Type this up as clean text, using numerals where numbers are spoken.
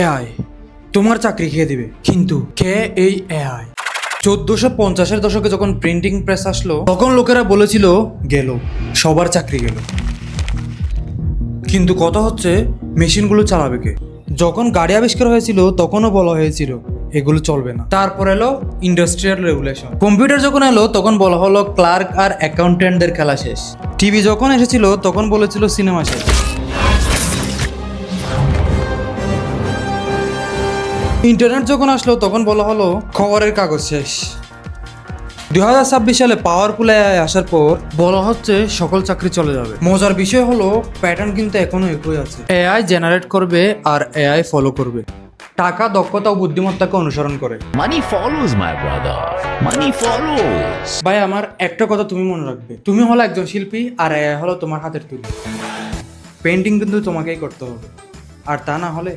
AI তোমার চাকরি খেয়ে দিবে। কিন্তু কে এই এআই? 1450-এর দশকে যখন প্রিন্টিং প্রেস আসলো তখন লোকেরা বলেছিল গেল, সবার চাকরি গেল। কিন্তু কথা হচ্ছে মেশিনগুলো চালাবে কে? যখন গাড়ি আবিষ্কার হয়েছিল তখনও বলা হয়েছিল এগুলো চলবে না। তারপর এলো ইন্ডাস্ট্রিয়াল রেগুলেশন। কম্পিউটার যখন এলো তখন বলা হলো ক্লার্ক আর অ্যাকাউন্টেন্টদের খেলা শেষ। টিভি যখন এসেছিল তখন বলেছিল সিনেমা শেষ। ইন্টারনেট যখন আসলো তখন বলা হলো খবরের কাগজ শেষ। 2026 সালে পাওয়ারফুল এআই আসার পর বলা হচ্ছে সকল চাকরি চলে যাবে। মজার বিষয় হলো প্যাটার্ন কিন্তু এখনো একই আছে। এআই জেনারেট করবে আর এআই ফলো করবে। টাকা, দক্ষতা ও বুদ্ধিমত্তাকে অনুসরণ করে। Money follows, my brother. Money follows. ভাই, আমার একটা কথা তুমি মনে রাখবে, তুমি হলো একজন শিল্পী আর এআই হলো তোমার হাতের তুলি। পেন্টিং কিন্তু তোমাকেই করতে হবে, আর তা না হলে